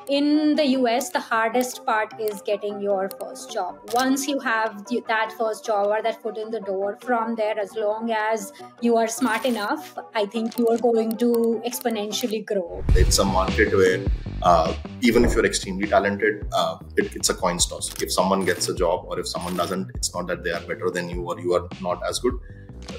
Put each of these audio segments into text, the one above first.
in the US, the hardest part is getting your first job. Once you have that first job or that foot in the door, from there, as long as you are smart enough, I think you are going to exponentially grow. It's a market where even if you're extremely talented, it's a coin toss. If someone gets a job or if someone doesn't, it's not that they are better than you or you are not as good.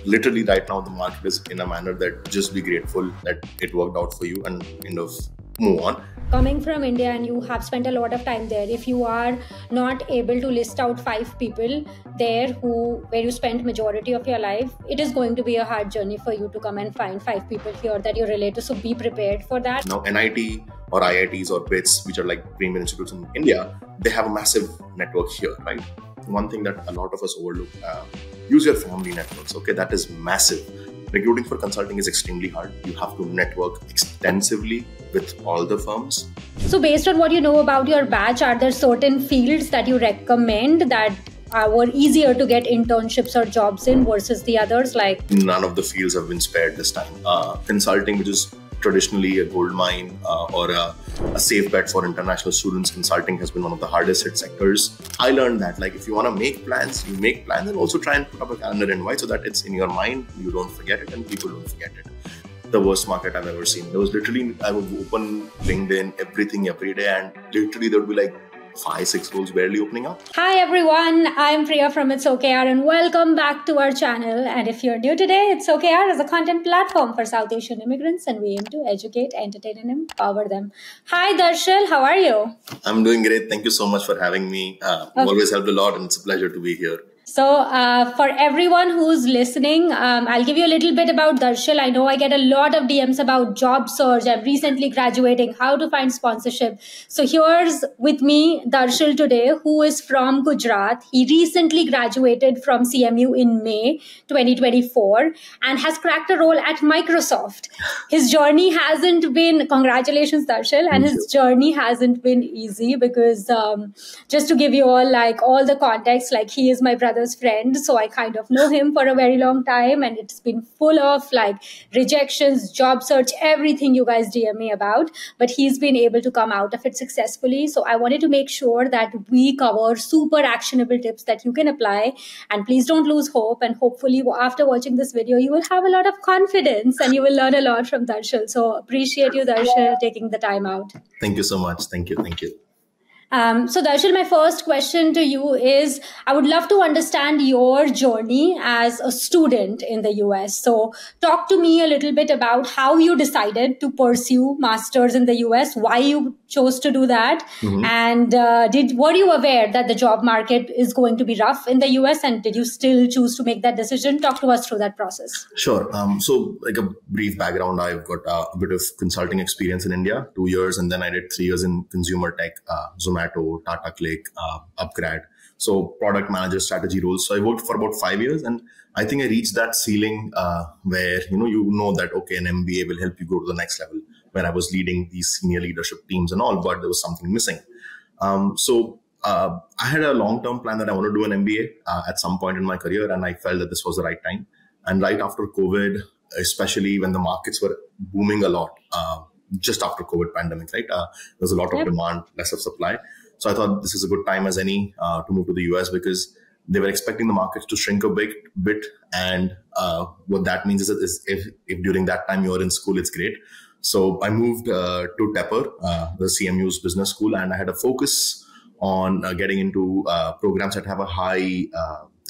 Literally right now, the market is in a manner that just be grateful that it worked out for you and kind of move on. Coming from India and you have spent a lot of time there, if you are not able to list out 5 people there where you spent majority of your life, it is going to be a hard journey for you to come and find 5 people here that you relate to. So be prepared for that. Now NIT or IITs or BITS, which are like premier institutes in India, they have a massive network here, right? One thing that a lot of us overlook, use your family networks. Okay, that is massive. Recruiting for consulting is extremely hard. You have to network extensively with all the firms. So based on what you know about your batch, are there certain fields that you recommend that were easier to get internships or jobs in versus the others? Like none of the fields have been spared this time. Consulting, which is traditionally a gold mine or a safe bet for international students, consulting has been one of the hardest hit sectors. I learned that if you want to make plans, you make plans and also try and put up a calendar invite so that it's in your mind, you don't forget it and people don't forget it. The worst market I've ever seen. There was literally, I would open LinkedIn, everything every day, and literally there would be 5-6 roles barely opening up. Hi everyone, I'm Priya from It's OKR and welcome back to our channel. And if you're new today, It's OKR is a content platform for South Asian immigrants and we aim to educate, entertain and empower them. Hi Darshil, how are you? I'm doing great. Thank you so much for having me. You've always helped a lot and it's a pleasure to be here. So for everyone who's listening, I'll give you a little bit about Darshil. I know I get a lot of DMs about job search. I'm recently graduating, how to find sponsorship. So here's with me Darshil today, who is from Gujarat. He recently graduated from CMU in May 2024 and has cracked a role at Microsoft. His journey hasn't been, congratulations Darshil, and his journey hasn't been easy because just to give you all the context, he is my brother's friend, so I kind of know him for a very long time and it's been full of rejections, job search, everything you guys DM me about, but he's been able to come out of it successfully. So I wanted to make sure that we cover super actionable tips that you can apply, and please don't lose hope, and hopefully after watching this video you will have a lot of confidence and you will learn a lot from Darshil. So appreciate you Darshil taking the time out. Thank you so much. Thank you. So Darshil, my first question to you is, I would love to understand your journey as a student in the US. So talk to me a little bit about how you decided to pursue masters in the US, why you chose to do that, and were you aware that the job market is going to be rough in the US, and did you still choose to make that decision? Talk to us through that process. Sure. So a brief background, I've got a bit of consulting experience in India, 2 years, and then I did 3 years in consumer tech, Zomato, Tata Click, Upgrad. So product manager, strategy roles. So I worked for about 5 years and I think I reached that ceiling where, you know that, okay, an MBA will help you go to the next level, where I was leading these senior leadership teams and all, but there was something missing. So I had a long-term plan that I want to do an MBA at some point in my career, and I felt that this was the right time. And right after COVID, especially when the markets were booming a lot, just after COVID pandemic, right? There was a lot of demand, less of supply. So I thought this is a good time as any to move to the US, because they were expecting the markets to shrink a bit. And what that means is that if during that time you're in school, it's great. So I moved to Tepper, the CMU's business school, and I had a focus on getting into programs that have a high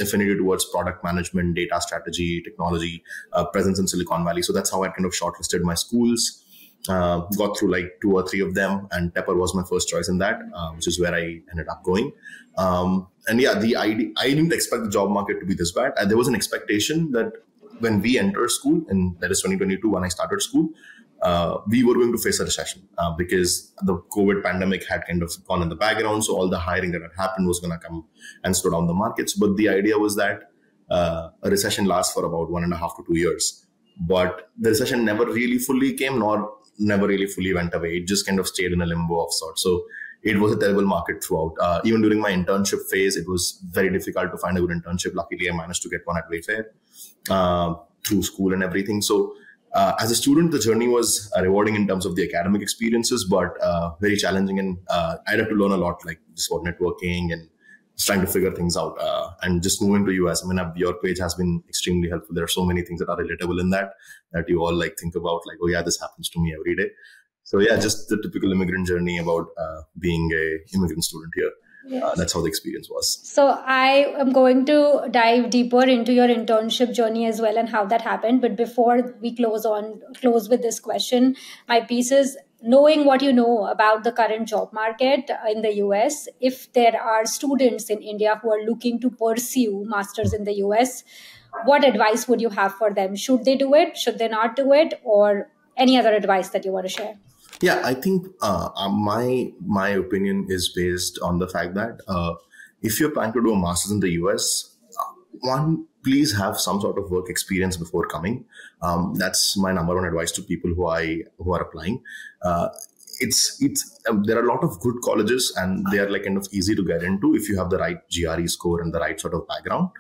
affinity towards product management, data strategy, technology, presence in Silicon Valley. So that's how I kind of shortlisted my schools. Got through 2 or 3 of them, and Tepper was my first choice in that, which is where I ended up going. And yeah, I didn't expect the job market to be this bad. There was an expectation that when we entered school, and that is 2022 when I started school, we were going to face a recession because the COVID pandemic had kind of gone in the background. So all the hiring that had happened was going to come and slow down the markets. But the idea was that a recession lasts for about 1.5 to 2 years. But the recession never really fully came, nor never really fully went away. It just kind of stayed in a limbo of sorts. So it was a terrible market throughout. Even during my internship phase, it was very difficult to find a good internship. Luckily, I managed to get one at Wayfair through school and everything. So As a student, the journey was rewarding in terms of the academic experiences, but very challenging. And I had to learn a lot, like just about networking and just trying to figure things out. And just moving to US, I mean, your page has been extremely helpful. There are so many things that are relatable in that you all like think about, like, oh yeah, this happens to me every day. So yeah, just the typical immigrant journey about being a immigrant student here. Yes. That's how the experience was. So I am going to dive deeper into your internship journey as well and how that happened. But before we close with this question, my piece is knowing what you know about the current job market in the US. If there are students in India who are looking to pursue masters in the US, what advice would you have for them? Should they do it? Should they not do it? Or any other advice that you want to share? Yeah, I think my opinion is based on the fact that if you're planning to do a master's in the US, one, please have some sort of work experience before coming. That's my number one advice to people who are applying. There are a lot of good colleges, and they are like kind of easy to get into if you have the right GRE score and the right sort of background.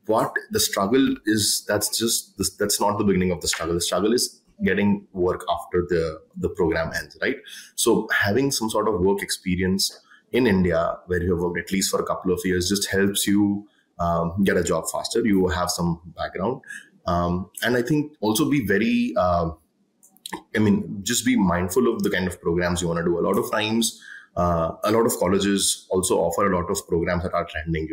What the struggle is, that's not the beginning of the struggle. The struggle is getting work after the program ends, right? So having some sort of work experience in India where you have worked at least for a couple of years just helps you get a job faster. You have some background. And I think also be very, just be mindful of the kind of programs you want to do. A lot of times, a lot of colleges also offer a lot of programs that are trending,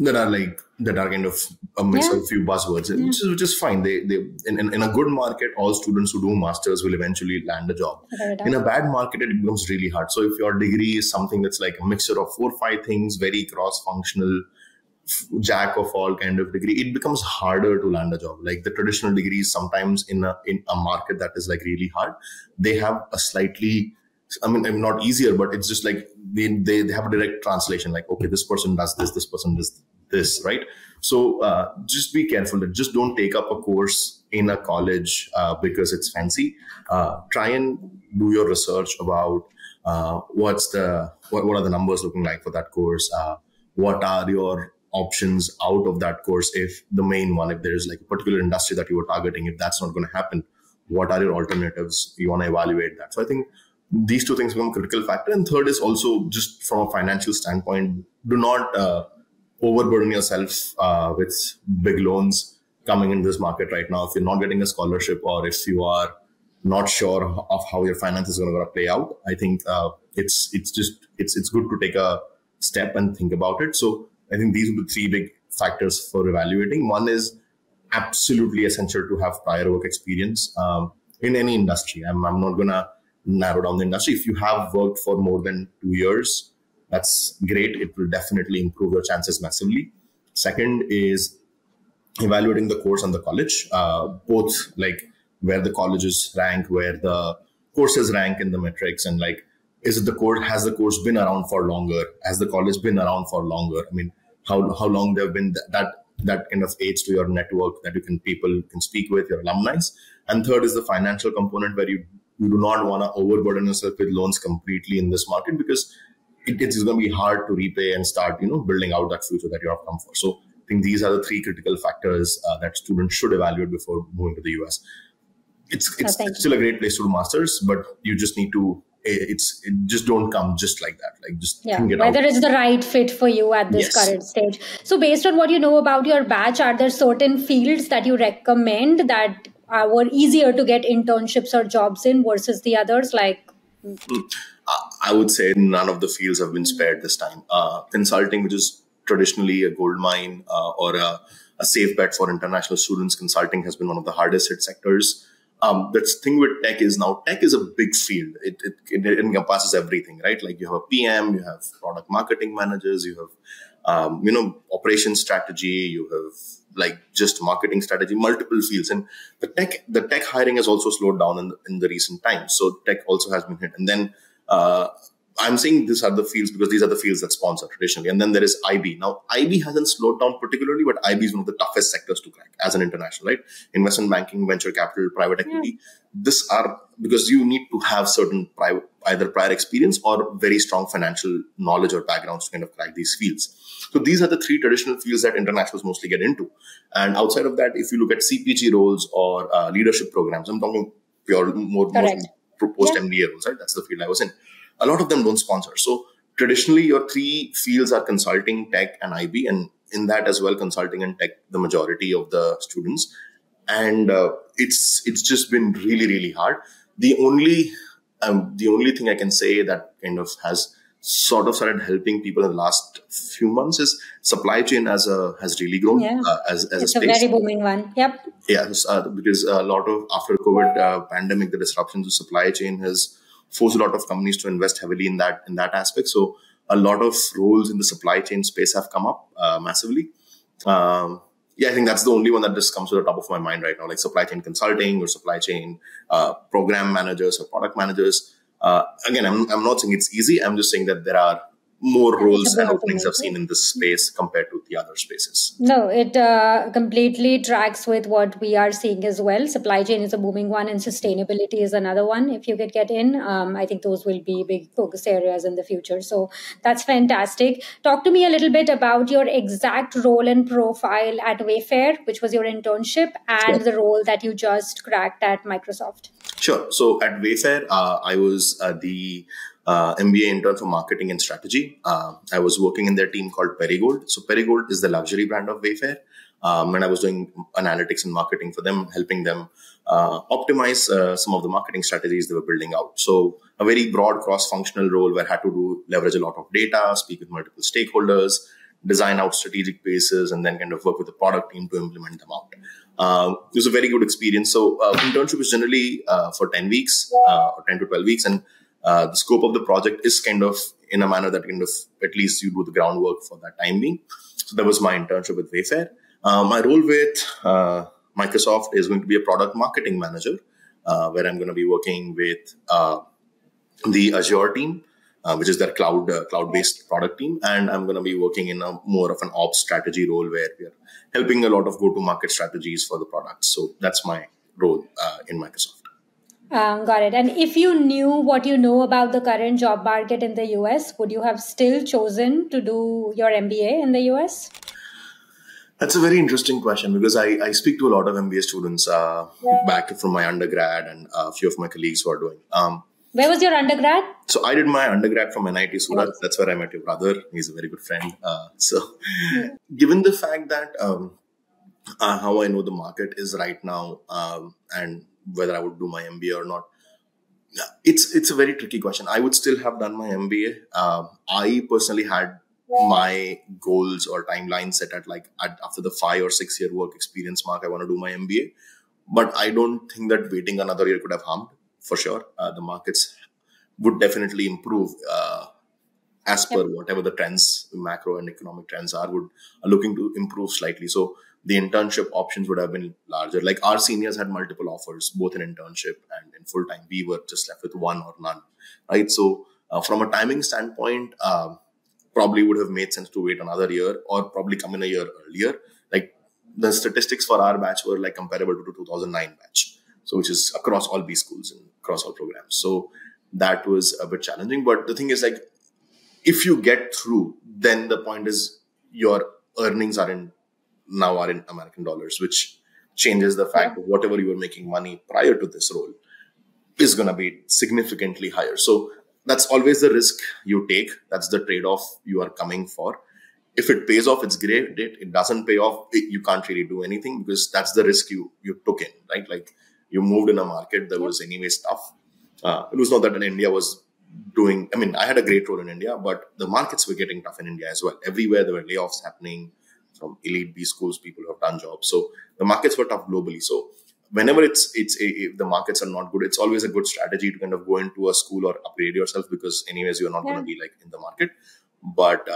that are kind of a mix of a few buzzwords, which is fine. They in a good market, all students who do masters will eventually land a job. In a bad market, it becomes really hard. So if your degree is something that's like a mixture of 4 or 5 things, very cross-functional, jack of all kind of degree, it becomes harder to land a job. Like the traditional degrees, sometimes in a market that is like really hard, they have a slightly, not easier, but it's just like they have a direct translation. Like, okay, this person does this person does this, right? So just be careful. Just don't take up a course in a college because it's fancy. Try and do your research about what are the numbers looking like for that course. What are your options out of that course? If the main one, if there's like a particular industry that you were targeting, if that's not going to happen, what are your alternatives? You want to evaluate that. So I think these 2 things become a critical factor. And third is also just from a financial standpoint, do not overburden yourself with big loans coming in this market right now. If you're not getting a scholarship, or if you are not sure of how your finances are going to play out, I think it's good to take a step and think about it. So I think these are the 3 big factors for evaluating. One is absolutely essential to have prior work experience in any industry. I'm not going to narrow down the industry. If you have worked for more than 2 years, that's great. It will definitely improve your chances massively. Second is evaluating the course and the college, both like where the colleges rank, where the courses rank in the metrics, and like, has the course been around for longer? Has the college been around for longer? I mean, how long they've been, that kind of aids to your network, that people can speak with, your alumni. And third is the financial component, where you do not want to overburden yourself with loans completely in this market, because it's going to be hard to repay and start, building out that future that you have come for. So I think these are the 3 critical factors that students should evaluate before moving to the US. It's still a great place to do masters, but you just need to, it just don't come just like that. Like, just think it whether it's the right fit for you at this current stage. So based on what you know about your batch, are there certain fields that you recommend that were easier to get internships or jobs in versus the others? Like, I would say none of the fields have been spared this time. Consulting, which is traditionally a gold mine or a safe bet for international students, consulting has been one of the hardest hit sectors. The thing with tech is a big field. It encompasses everything, right? Like, you have a PM, you have product marketing managers, you have operations strategy, you have like just marketing strategy, multiple fields. And the tech hiring has also slowed down in the recent times. So tech also has been hit. And then I'm saying these are the fields because these are the fields that sponsor traditionally. And then there is IB. Now, IB hasn't slowed down particularly, but IB is one of the toughest sectors to crack as an international, right? Investment banking, venture capital, private equity. These are, because you need to have certain either prior experience or very strong financial knowledge or backgrounds to kind of crack these fields. So these are the three traditional fields that internationals mostly get into. And outside of that, if you look at CPG roles or leadership programs, I'm talking pure more Correct. post MBA roles, right? That's the field I was in. A lot of them don't sponsor. So traditionally, your three fields are consulting, tech, and IB, and in that as well, consulting and tech, the majority of the students. And it's just been really, really hard. The only thing I can say that kind of has sort of started helping people in the last few months is supply chain has really grown as a It's space. a very booming one. Yep. Yes, because a lot of after COVID pandemic, the disruptions of supply chain has forced a lot of companies to invest heavily in that aspect. So a lot of roles in the supply chain space have come up massively. I think that's the only one that just comes to the top of my mind right now, like supply chain consulting or supply chain program managers or product managers. Again, I'm not saying it's easy. I'm just saying that there are more roles and openings I've seen in this space compared to the other spaces. No, it completely tracks with what we are seeing as well. Supply chain is a booming one, and sustainability is another one. If you could get in, I think those will be big focus areas in the future. So that's fantastic. Talk to me a little bit about your exact role and profile at Wayfair, which was your internship, and the role that you just cracked at Microsoft. Sure. So at Wayfair, I was the MBA intern for marketing and strategy. I was working in their team called Perigold. So Perigold is the luxury brand of Wayfair. And I was doing analytics and marketing for them, helping them optimize some of the marketing strategies they were building out. So a very broad cross-functional role where I had to leverage a lot of data, speak with multiple stakeholders, design out strategic bases, and then kind of work with the product team to implement them out. It was a very good experience. So internship is generally for 10 weeks or 10 to 12 weeks. And the scope of the project is kind of in a manner that kind of at least you do the groundwork for that time being. So that was my internship with Wayfair. My role with Microsoft is going to be a product marketing manager, where I'm going to be working with the Azure team, which is their cloud-based product team. And I'm going to be working in a more of an ops strategy role where we're helping a lot of go-to-market strategies for the products. So that's my role in Microsoft. Got it. And if you knew what you know about the current job market in the US, would you have still chosen to do your MBA in the US? That's a very interesting question because I speak to a lot of MBA students back from my undergrad and a few of my colleagues who are doing. Where was your undergrad? So I did my undergrad from NIT Surat. That's where I met your brother. He's a very good friend. Given the fact that how I know the market is right now and whether I would do my MBA or not, it's a very tricky question. I would still have done my MBA. I personally had my goals or timeline set at after the 5 or 6 year work experience mark, I want to do my MBA. But I don't think that waiting another year could have harmed. For sure, the markets would definitely improve as per whatever the trends, macro and economic trends are looking to improve slightly. So the internship options would have been larger. Like our seniors had multiple offers, both in internship and in full time. We were just left with one or none, right? So from a timing standpoint, probably would have made sense to wait another year or probably come in a year earlier. Like the statistics for our batch were like comparable to the 2009 batch. So which is across all B schools and across all programs. So that was a bit challenging. But the thing is, like, if you get through, then the point is your earnings are in American dollars, which changes the fact that whatever you were making money prior to this role is going to be significantly higher. So that's always the risk you take. That's the trade-off you are coming for. If it pays off, it's great. It doesn't pay off, you can't really do anything because that's the risk you took in, right? Like, you moved in a market that was anyways tough. It was not that in India was doing, I had a great role in India, but the markets were getting tough in India as well. Everywhere there were layoffs happening from elite B schools, people who have done jobs. So the markets were tough globally. So whenever if the markets are not good, it's always a good strategy to kind of go into a school or upgrade yourself because anyways, you're not going to be like in the market. But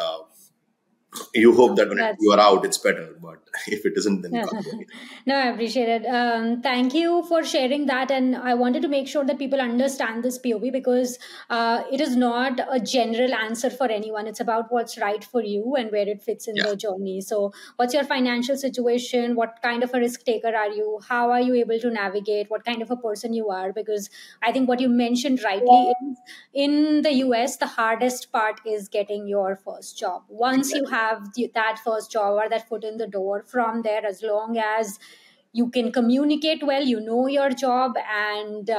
You hope that when you That's are out, it's better. But if it isn't, then you yeah. can't do anything. No, I appreciate it. Thank you for sharing that. And I wanted to make sure that people understand this POV because it is not a general answer for anyone. It's about what's right for you and where it fits in Yeah, the journey. So, what's your financial situation? What kind of a risk taker are you? How are you able to navigate? What kind of a person you are? Because I think what you mentioned rightly is in the US, the hardest part is getting your first job. Once you exactly. have that first job or that foot in the door, from there, as long as you can communicate well, you know your job, and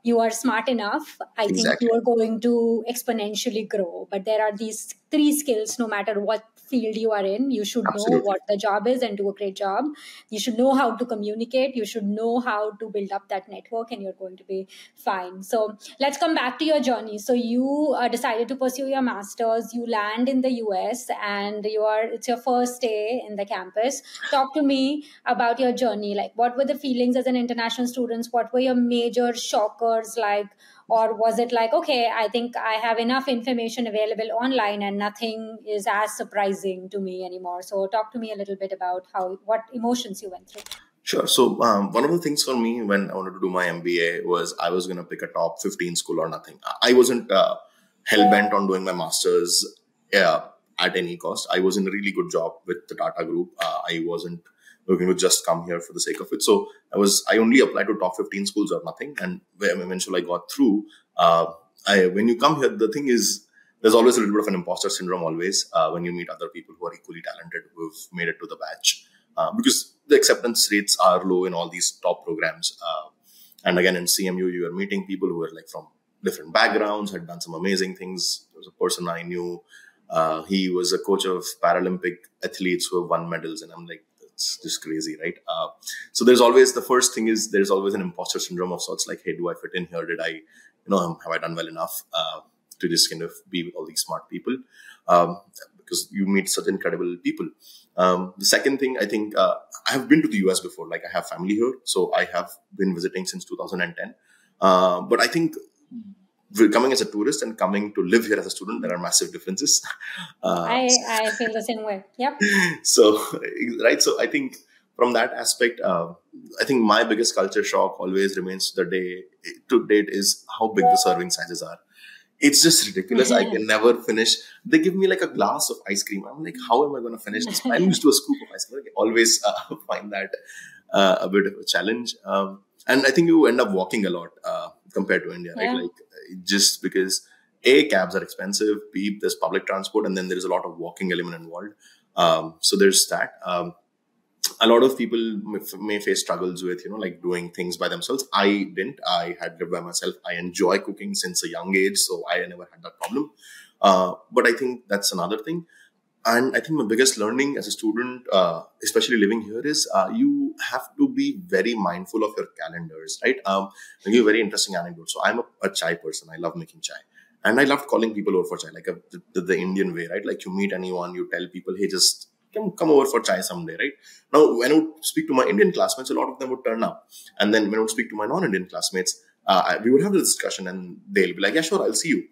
you are smart enough, I think you Exactly. are going to exponentially grow. But there are these three skills no matter what field you are in. You should know Absolutely. what the job is and do a great job. You should know how to communicate. You should know how to build up that network, and you're going to be fine. So let's come back to your journey. So you decided to pursue your master's. You land in the US, and it's your first day in the campus. Talk to me about your journey. Like, what were the feelings as an international student? What were your major shockers like? Or was it like, okay, I think I have enough information available online and nothing is as surprising to me anymore? So talk to me a little bit about what emotions you went through. Sure. So one of the things for me when I wanted to do my MBA was I was going to pick a top 15 school or nothing. I wasn't hell bent on doing my master's at any cost. I was in a really good job with the Tata Group. I wasn't looking to just come here for the sake of it. So I only applied to top 15 schools or nothing. And when eventually I got through, when you come here, the thing is, there's always a little bit of an imposter syndrome always when you meet other people who are equally talented who've made it to the batch. Because the acceptance rates are low in all these top programs. And again, in CMU, you are meeting people who are like from different backgrounds, had done some amazing things. There was a person I knew. He was a coach of Paralympic athletes who have won medals. And I'm like, it's just crazy, right? So there's always, the first thing is there's always an imposter syndrome of sorts like, hey, do I fit in here? Have I done well enough to just kind of be with all these smart people? Because you meet such incredible people. The second thing, I think, I have been to the US before. Like, I have family here, so I have been visiting since 2010. But I think coming as a tourist and coming to live here as a student, there are massive differences. I feel the same way. Yep. So, right. So I think from that aspect, I think my biggest culture shock always remains to date is how big the serving sizes are. It's just ridiculous. I can never finish. They give me like a glass of ice cream. I'm like, how am I going to finish this? I'm used to a scoop of ice cream. I always find that a bit of a challenge. And I think you end up walking a lot compared to India, right? Yeah. Like, just because A, cabs are expensive, B, there's public transport, and then there's a lot of walking element involved. So there's that. A lot of people may face struggles with, like doing things by themselves. I didn't. I had lived by myself. I enjoy cooking since a young age, so I never had that problem. But I think that's another thing. And I think my biggest learning as a student, especially living here, is you have to be very mindful of your calendars, right? I'll give you a very interesting anecdote. So I'm a chai person. I love making chai. And I loved calling people over for chai, like the Indian way, right? Like, you meet anyone, you tell people, hey, just come over for chai someday, right? Now, when I would speak to my Indian classmates, a lot of them would turn up. And then when I would speak to my non-Indian classmates, we would have this discussion and they'll be like, yeah, sure, I'll see you.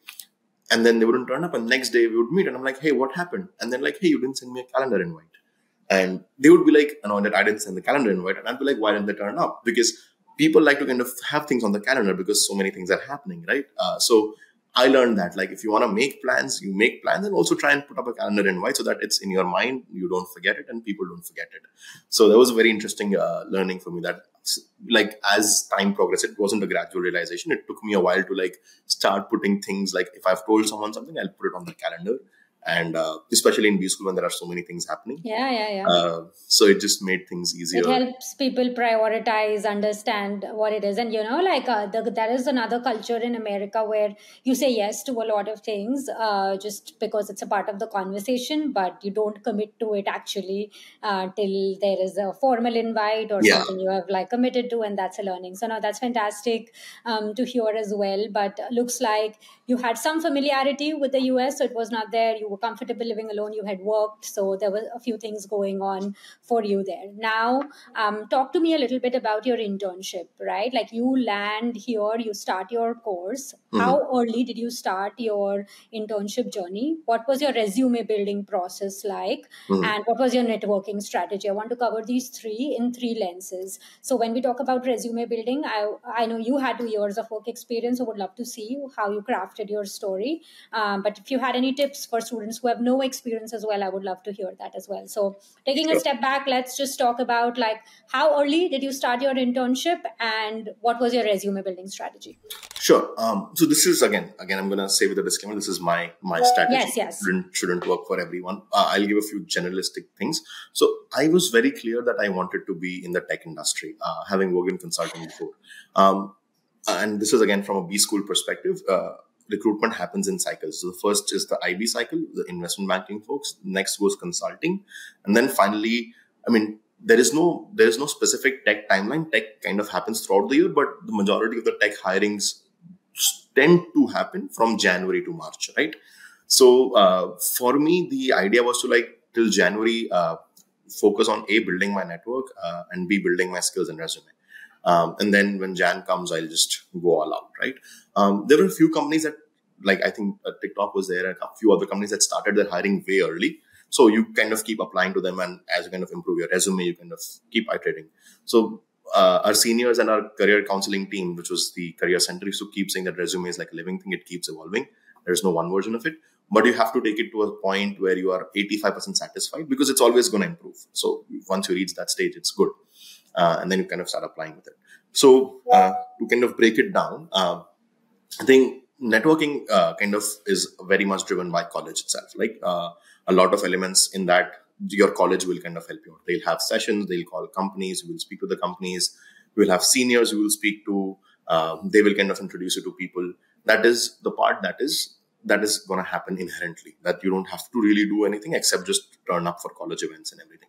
And then they wouldn't turn up. And next day we would meet and I'm like, hey, what happened? And then like, hey, you didn't send me a calendar invite. And they would be like, no, that I didn't send the calendar invite. And I'd be like, why didn't they turn up? Because people like to kind of have things on the calendar because so many things are happening, right? So I learned that, like, if you want to make plans, you make plans and also try and put up a calendar invite so that it's in your mind, you don't forget it and people don't forget it. So that was a very interesting learning for me that, like, as time progressed, it wasn't a gradual realization. It took me a while to like start putting things like, if I've told someone something, I'll put it on the calendar. And especially in B school when there are so many things happening. Yeah. So it just made things easier. It helps people prioritize, understand what it is. And, there is another culture in America where you say yes to a lot of things just because it's a part of the conversation, but you don't commit to it actually till there is a formal invite or something you have like committed to, and that's a learning. So now that's fantastic to hear as well. But looks like you had some familiarity with the US, so it was not there. You were comfortable living alone, you had worked, so there were a few things going on for you there. Now, talk to me a little bit about your internship, right? Like, you land here, you start your course. How early did you start your internship journey? What was your resume building process like? And what was your networking strategy? I want to cover these three in three lenses. So when we talk about resume building, I know you had 2 years of work experience, so would love to see how you crafted your story. But if you had any tips for students who have no experience as well, I would love to hear that as well. So taking a step back, let's just talk about like how early did you start your internship and what was your resume building strategy? Sure. So this is again, I'm going to say with a disclaimer, this is my strategy. Yes. Shouldn't work for everyone. I'll give a few generalistic things. So I was very clear that I wanted to be in the tech industry, having worked in consulting before. And this is again from a B school perspective. Recruitment happens in cycles. So the first is the IB cycle, the investment banking folks. Next goes consulting, and then finally, there is no specific tech timeline. Tech kind of happens throughout the year, but the majority of the tech hirings tend to happen from January to March, right? So for me, the idea was to till January focus on A, building my network, and B, building my skills and resume. And then when Jan comes, I'll just go all out, right? There were a few companies that, I think TikTok was there, and a few other companies that started their hiring way early. So you kind of keep applying to them, and as you kind of improve your resume, you kind of keep iterating. So our seniors and our career counseling team, which was the career center, used to keep saying that resume is like a living thing. It keeps evolving. There's no one version of it. But you have to take it to a point where you are 85% satisfied, because it's always going to improve. So once you reach that stage, it's good. And then you kind of start applying with it. So to kind of break it down, I think networking kind of is very much driven by college itself. A lot of elements in that your college will kind of help you. They'll have sessions, they'll call companies, you will speak to the companies, you will have seniors you will speak to, they will kind of introduce you to people. That is the part that is going to happen inherently, that you don't have to really do anything except just turn up for college events and everything.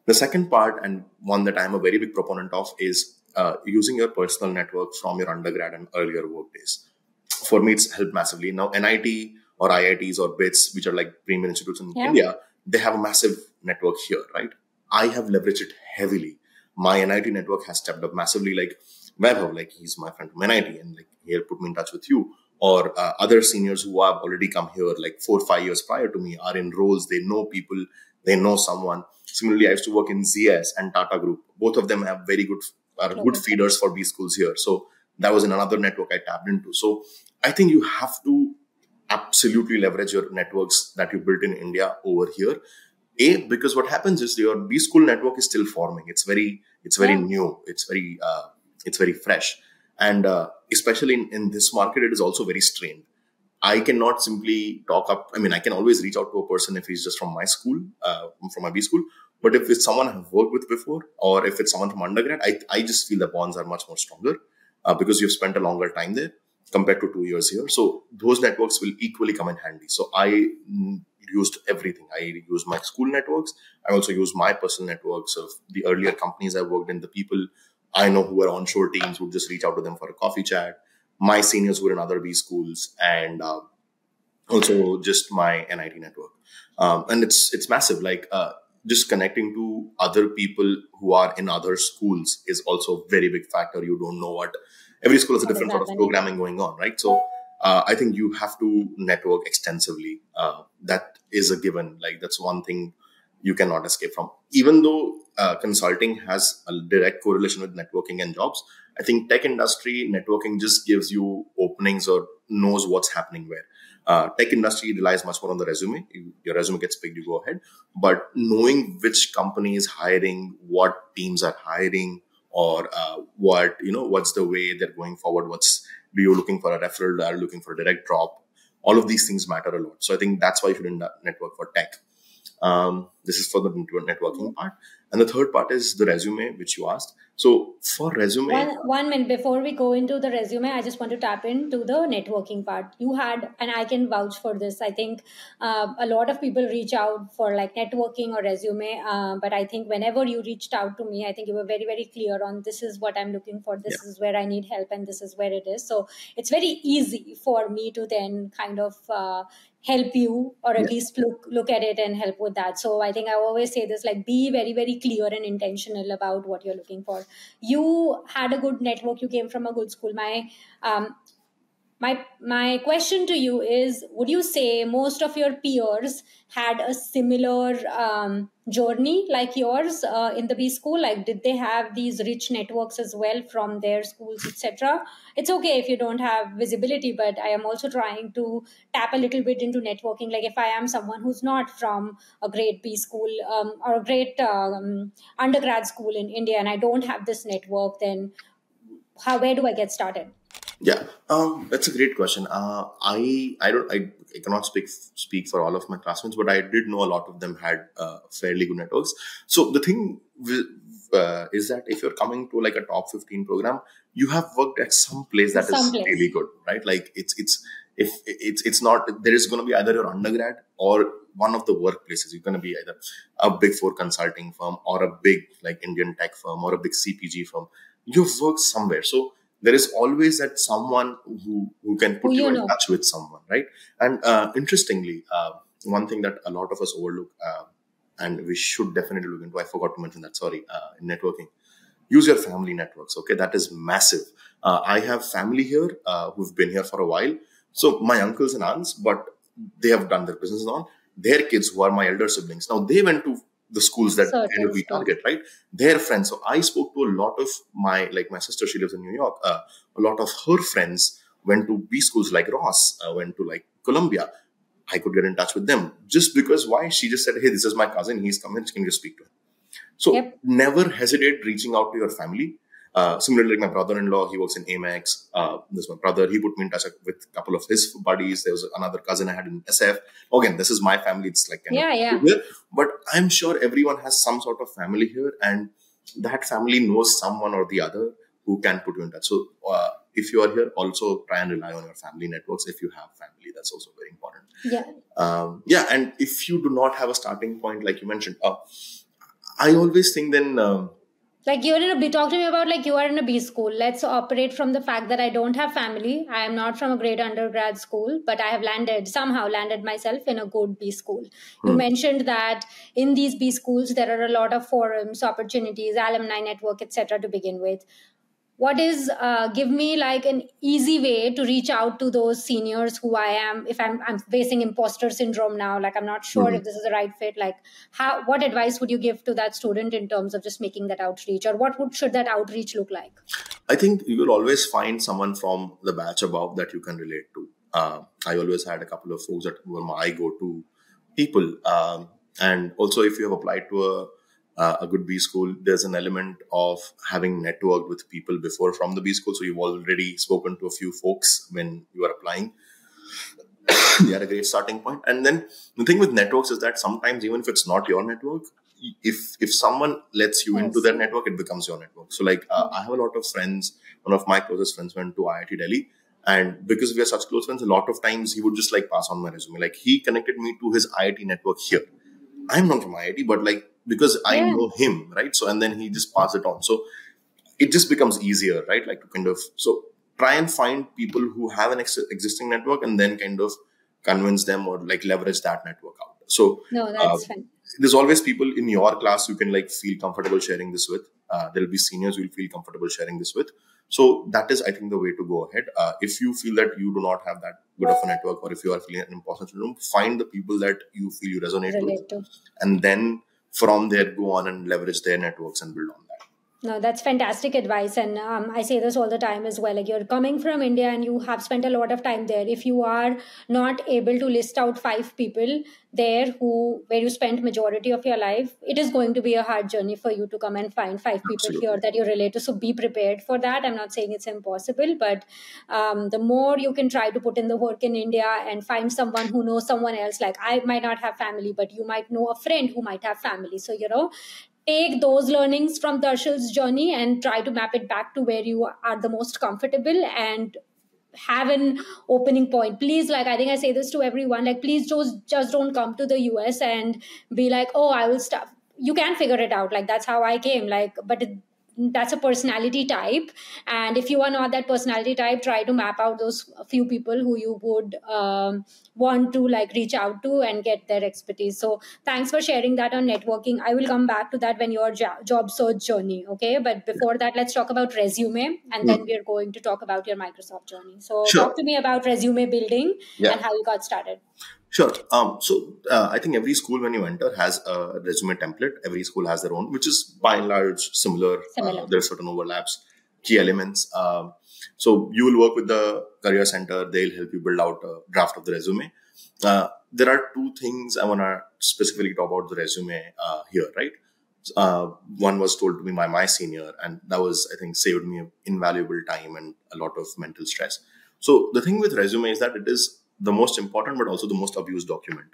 The second part, and one that I'm a very big proponent of, is using your personal network from your undergrad and earlier work days. For me, it's helped massively. Now, NIT or IITs or BITS, which are like premier institutes in India, they have a massive network here, right? I have leveraged it heavily. My NIT network has stepped up massively. Like Vaibhav, he's my friend from NIT, and he'll put me in touch with you. Or other seniors who have already come here 4 or 5 years prior to me are in roles. They know people, they know someone. Similarly, I used to work in ZS and Tata Group. Both of them have very good feeders for B schools here. So that was in another network I tapped into. So I think you have to absolutely leverage your networks that you built in India over here. Because what happens is your B school network is still forming. It's very new. It's very fresh. And especially in this market, it is also very strained. I cannot simply talk up. I can always reach out to a person if he's just from my school, from my B school. But if it's someone I've worked with before, or if it's someone from undergrad, I just feel the bonds are much more stronger because you've spent a longer time there compared to 2 years here. So those networks will equally come in handy. So I used everything. I used my school networks. I also used my personal networks of the earlier companies I worked in, the people I know who were onshore teams would just reach out to them for a coffee chat. My seniors were in other B schools, and also just my NIT network. And it's massive. Just connecting to other people who are in other schools is also a very big factor. You don't know what every school has a different sort of programming going on, right? So I think you have to network extensively. That is a given. That's one thing you cannot escape from. Even though consulting has a direct correlation with networking and jobs, I think tech industry networking just gives you openings or knows what's happening where. Tech industry relies much more on the resume. Your resume gets picked, you go ahead. But knowing which company is hiring, what teams are hiring, or what's the way they're going forward, do you looking for a referral, are you looking for a direct drop? All of these things matter a lot. So I think that's why you should network for tech. The This is for the networking part. And the third part is the resume, which you asked. So for resume, One minute before we go into the resume, I just want to tap into the networking part. You had, and I can vouch for this. I think a lot of people reach out for like networking or resume, but I think whenever you reached out to me, I think you were very, very clear on this is what I'm looking for. This is where I need help, and this is where it is. So it's very easy for me to then kind of help you, or at least look at it and help with that. So I think I always say this, like, be very, very clear and intentional about what you're looking for. You had a good network, you came from a good school. Um, my question to you is, would you say most of your peers had a similar journey like yours in the B school? Like, did they have these rich networks as well from their schools, etc.? It's okay if you don't have visibility, but I am also trying to tap a little bit into networking. Like, if I am someone who's not from a great B school or a great undergrad school in India, and I don't have this network, then where do I get started? Yeah, that's a great question. I cannot speak for all of my classmates, but I did know a lot of them had fairly good networks. So the thing is that if you're coming to like a top 15 program, you have worked at some place that is really good, right? Like it's not, there is going to be either your undergrad or one of the workplaces. You're going to be either a big four consulting firm or a big like Indian tech firm or a big CPG firm. You've worked somewhere, so there is always that someone who can put you in touch with someone, right? And interestingly, one thing that a lot of us overlook, and we should definitely look into, I forgot to mention that, sorry, in networking, use your family networks, okay? That is massive. I have family here who've been here for a while. So my uncles and aunts, but they have done their business on. Their kids, who are my elder siblings, now they went to the schools that kind of we target, right? Their friends. So I spoke to a lot of my sister, she lives in New York. A lot of her friends went to B schools like Ross, went to like Columbia. I could get in touch with them just because why? She just said, hey, this is my cousin. He's coming. Can you speak to him? So never hesitate reaching out to your family. Similarly, like my brother-in-law, he works in Amex. This is my brother. He put me in touch with a couple of his buddies. There was another cousin I had in SF. Again, this is my family. It's like here. But I'm sure everyone has some sort of family here, and that family knows someone or the other who can put you in touch. So if you are here, also try and rely on your family networks. If you have family, that's also very important. And if you do not have a starting point, like you mentioned, I always think then... like talk to me about like you are in a B school. Let's operate from the fact that I don't have family. I am not from a great undergrad school, but I have somehow landed myself in a good B school. You mentioned that in these B schools, there are a lot of forums, opportunities, alumni network, etc. to begin with. What is, give me like an easy way to reach out to those seniors who if I'm facing imposter syndrome now, like I'm not sure if this is the right fit, like what advice would you give to that student in terms of just making that outreach, or should that outreach look like? I think you will always find someone from the batch above that you can relate to. I always had a couple of folks that were my go-to people. And also if you have applied to a good B school, there's an element of having networked with people before from the B school. So you've already spoken to a few folks when you are applying. They are a great starting point. And then the thing with networks is that sometimes, even if it's not your network, if someone lets you into their network, it becomes your network. So like I have a lot of friends. One of my closest friends went to IIT Delhi. And because we are such close friends, a lot of times he would just like pass on my resume. Like he connected me to his IIT network here. I'm not from IIT, but like, because I know him, right? So, and then he just passed it on. So it just becomes easier, right? Like to kind of, so try and find people who have an existing network and then kind of convince them or like leverage that network out. So that's fine. There's always people in your class you can like feel comfortable sharing this with. There'll be seniors you'll feel comfortable sharing this with. So that is, I think, the way to go ahead. If you feel that you do not have that good of a network, or if you are feeling an imposter syndrome, find the people that you feel you resonate with. And then from there, go on and leverage their networks and build on that. No, that's fantastic advice. And I say this all the time as well. Like, you're coming from India and you have spent a lot of time there. If you are not able to list out five people there where you spent majority of your life, it is going to be a hard journey for you to come and find five people here Absolutely. that you relate to. So be prepared for that. I'm not saying it's impossible, but the more you can try to put in the work in India and find someone who knows someone else, like I might not have family, but you might know a friend who might have family. So, take those learnings from Darshil's journey and try to map it back to where you are the most comfortable and have an opening point. Please, like I think I say this to everyone, like please just don't come to the US and be like, oh, I will stop. You can figure it out. Like that's how I came. That's a personality type, and if you are not that personality type, try to map out those few people who you would want to like reach out to and get their expertise. So thanks for sharing that on networking. I will come back to that when your job search journey. Okay, but before that, let's talk about resume, and then Hmm. we're going to talk about your Microsoft journey. So talk Sure. to me about resume building Yeah. and how you got started. Sure. I think every school when you enter has a resume template. Every school has their own, which is by and large similar. Similar. There are certain overlaps, key elements. So you will work with the career center. They'll help you build out a draft of the resume. There are two things I want to specifically talk about the resume here, right? One was told to me by my senior, and that was, I think, saved me invaluable time and a lot of mental stress. So the thing with resume is that it is the most important, but also the most abused document.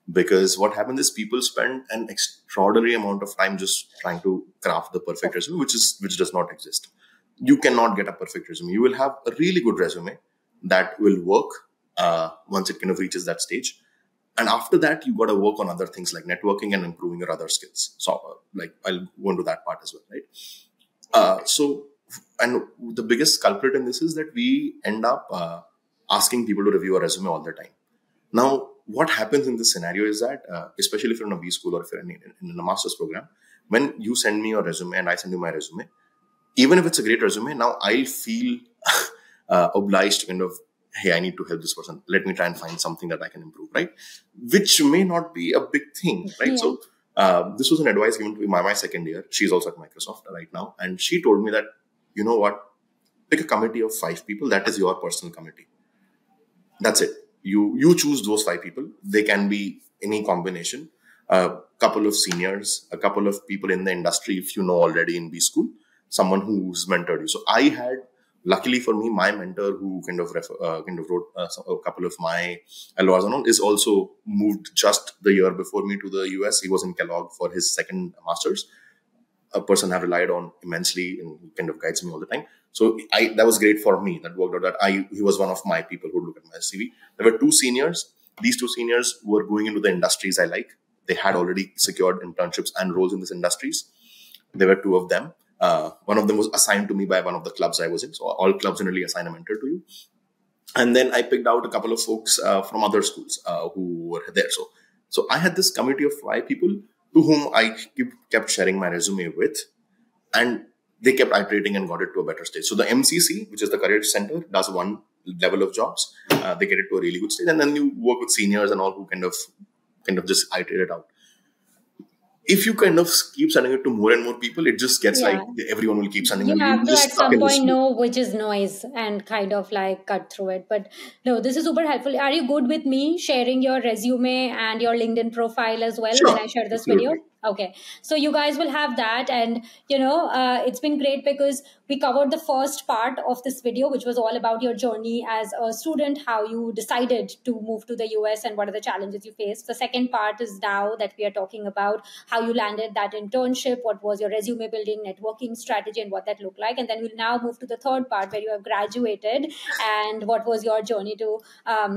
Because what happens is people spend an extraordinary amount of time just trying to craft the perfect resume, which does not exist. You cannot get a perfect resume. You will have a really good resume that will work once it kind of reaches that stage, and after that you got to work on other things like networking and improving your other skills. So like I'll go into that part as well, right? So and the biggest culprit in this is that we end up asking people to review a resume all the time. Now what happens in this scenario is that especially if you're in a B school or if you're in a master's program, when you send me your resume and I send you my resume, even if it's a great resume, now I'll feel obliged to kind of, hey, I need to help this person. Let me try and find something that I can improve, right? Which may not be a big thing, right? Yeah. So this was an advice given to me by my second year. She's also at Microsoft right now. And she told me that, you know what, pick a committee of five people. That is your personal committee. That's it. You choose those five people. They can be any combination. A couple of seniors, a couple of people in the industry, if you know already in B school, someone who's mentored you. So I had, luckily for me, my mentor who kind of wrote a couple of my LORs and all is also moved just the year before me to the US. He was in Kellogg for his second master's, a person I've relied on immensely and he kind of guides me all the time. So that was great for me. That worked out. He was one of my people who look at my CV. There were two seniors. These two seniors were going into the industries I like. They had already secured internships and roles in these industries. There were two of them. One of them was assigned to me by one of the clubs I was in. So all clubs generally assign a mentor to you. And then I picked out a couple of folks from other schools who were there. So I had this committee of five people to whom I kept sharing my resume with, and they kept iterating and got it to a better stage. So the MCC, which is the Career Center, does one level of jobs. They get it to a really good stage, and then you work with seniors and all who kind of just iterate it out. If you kind of keep sending it to more and more people, it just gets like Yeah. everyone will keep sending, You and have you'll to just at stuck some in this point loop. know which is noise and kind of like cut through it. But no, this is super helpful. Are you good with me sharing your resume and your LinkedIn profile as well when I Sure, share this absolutely. video? Okay. So you guys will have that. And, it's been great because we covered the first part of this video, which was all about your journey as a student, how you decided to move to the US and what are the challenges you faced. The second part is now that we are talking about how you landed that internship, what was your resume building, networking strategy, and what that looked like. And then we'll now move to the third part where you have graduated and what was your journey to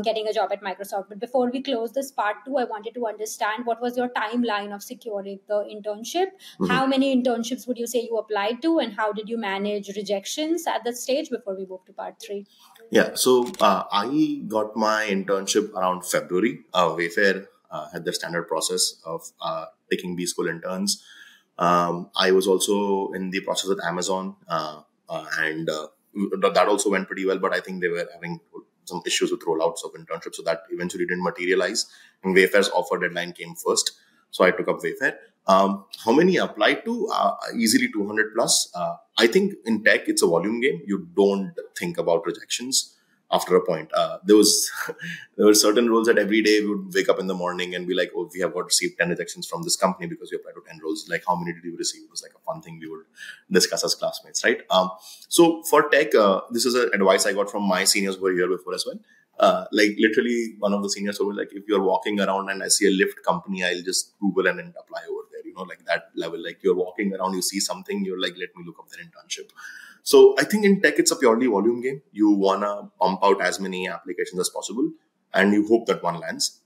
getting a job at Microsoft. But before we close this part two, I wanted to understand what was your timeline of securing the internship. How Mhm. many internships would you say you applied to, and how did you manage rejections at that stage before we move to part three? Yeah, so I got my internship around February. Wayfair had their standard process of taking B school interns. I was also in the process with Amazon, and that also went pretty well. But I think they were having some issues with rollouts of internships, so that eventually didn't materialize. And Wayfair's offer deadline came first. So I took up Wayfair. How many applied to? Easily 200 plus. I think in tech, it's a volume game. You don't think about rejections after a point. There were certain roles that every day we would wake up in the morning and be like, oh, we have got received 10 rejections from this company because we applied to 10 roles. Like, how many did you receive? It was like a fun thing we would discuss as classmates, right? So for tech, this is an advice I got from my seniors who were here before as well. Like literally one of the seniors told me, like, if you're walking around and I see a lift company, I'll just Google and then apply over there, like that level. Like you're walking around, you see something, you're like, let me look up their internship. So I think in tech, it's a purely volume game. You want to pump out as many applications as possible and you hope that one lands.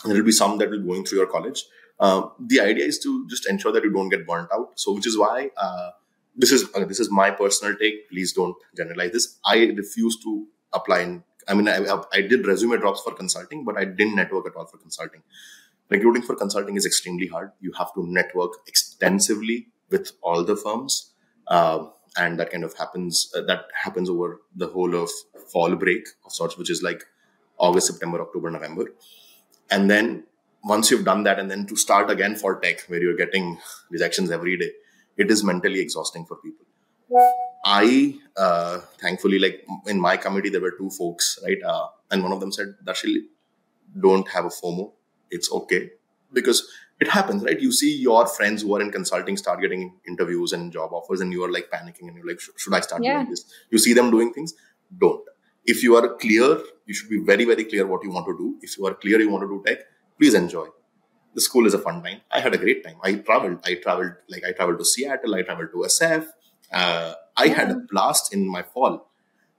And there will be some that will be going through your college. The idea is to just ensure that you don't get burnt out. So which is why this is my personal take. Please don't generalize this. I refuse to apply I did resume drops for consulting, but I didn't network at all for consulting. Recruiting for consulting is extremely hard. You have to network extensively with all the firms. And that kind of happens over the whole of fall break of sorts, which is like August, September, October, November. And then once you've done that, and then to start again for tech, where you're getting rejections every day, it is mentally exhausting for people. I, thankfully, like in my committee, there were two folks, right? And one of them said, Darshil, don't have a FOMO. It's okay. Because it happens, right? You see your friends who are in consulting start getting interviews and job offers and you are like panicking and you're like, should I start doing this? You see them doing things. Don't. If you are clear, you should be very, very clear what you want to do. If you are clear you want to do tech, please enjoy. The school is a fun time. I had a great time. I traveled to Seattle. I traveled to SF. I had a blast in my fall.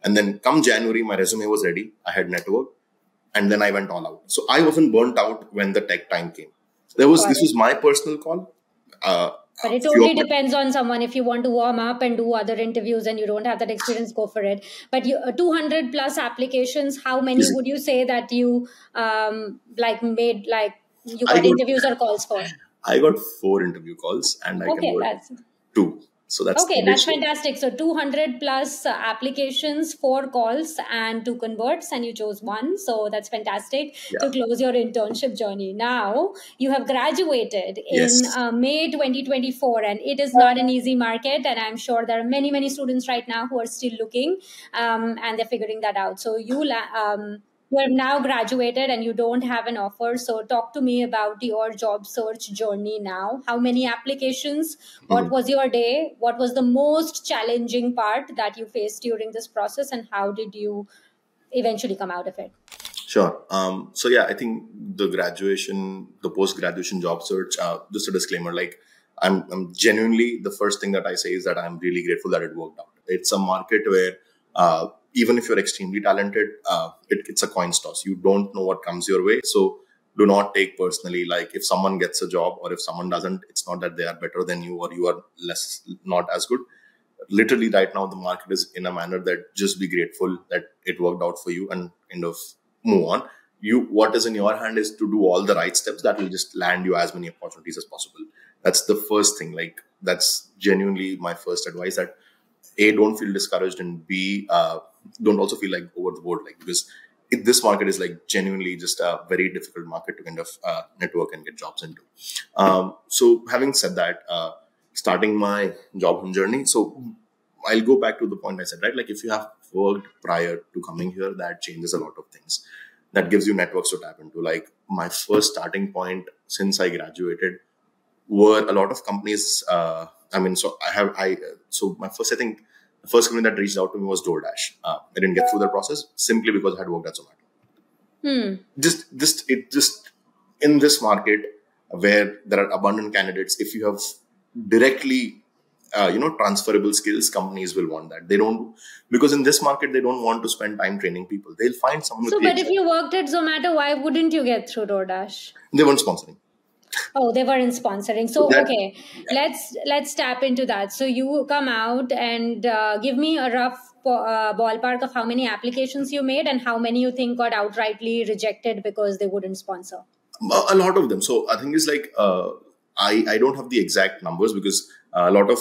And then come January, my resume was ready. I had network. And then I went all out. So I wasn't burnt out when the tech time came. This was my personal call. But it totally depends on someone. If you want to warm up and do other interviews and you don't have that experience, go for it. But 200 plus applications, how many would you say that you you got interviews or calls for? I got 4 interview calls and I got 2. So that's fantastic. So 200 plus applications, 4 calls and 2 converts, and you chose 1. So that's fantastic to close your internship journey. Now you have graduated in May 2024, and it is not an easy market. And I'm sure there are many, many students right now who are still looking and they're figuring that out. So you have now graduated and you don't have an offer. So talk to me about your job search journey now. How many applications? What was your day? What was the most challenging part that you faced during this process? And how did you eventually come out of it? Sure. I think the post-graduation job search, just a disclaimer, like I'm genuinely, the first thing that I say is that I'm really grateful that it worked out. It's a market where even if you're extremely talented, it's a coin toss. You don't know what comes your way. So do not take personally. Like if someone gets a job or if someone doesn't, it's not that they are better than you or you are not as good. Literally right now, the market is in a manner that just be grateful that it worked out for you and kind of move on. What is in your hand is to do all the right steps that will just land you as many opportunities as possible. That's the first thing. Like that's genuinely my first advice, that A, don't feel discouraged, and B, don't also feel like over the board, like because this market is like genuinely just a very difficult market to kind of network and get jobs into. So having said that, starting my job journey, so I'll go back to the point I said, right? Like if you have worked prior to coming here, that changes a lot of things. That gives you networks to tap into. Like my first starting point since I graduated were a lot of companies. The first company that reached out to me was DoorDash. I didn't get through the process simply because I had worked at Zomato. Just in this market where there are abundant candidates, if you have directly, transferable skills, companies will want that. They don't, because in this market, they don't want to spend time training people. They'll find someone. So, but if you worked at Zomato, why wouldn't you get through DoorDash? They weren't sponsoring. Oh, they weren't sponsoring. So, let's tap into that. So you come out and give me a rough ballpark of how many applications you made and how many you think got outrightly rejected because they wouldn't sponsor. A lot of them. So I think it's like, I don't have the exact numbers because a lot of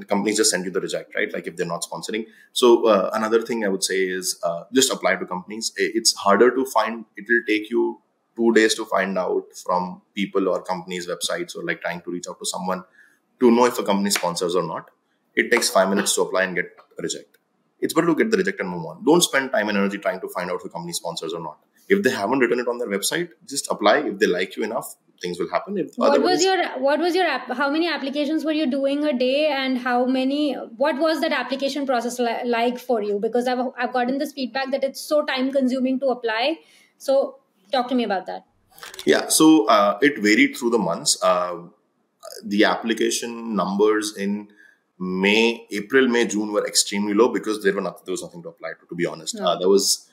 companies just send you the reject, right? Like if they're not sponsoring. So another thing I would say is just apply to companies. It's harder to find. It will take you 2 days to find out from people or companies' websites, or like trying to reach out to someone to know if a company sponsors or not. It takes 5 minutes to apply and get a reject. It's better to get the reject and move on. Don't spend time and energy trying to find out if a company sponsors or not. If they haven't written it on their website, just apply. If they like you enough, things will happen. If What was your how many applications were you doing a day, and what was that application process like for you? Because I've gotten this feedback that it's so time consuming to apply. So talk to me about that. Yeah, so it varied through the months. The application numbers in April, May, June were extremely low because there was nothing to apply to be honest. No. That was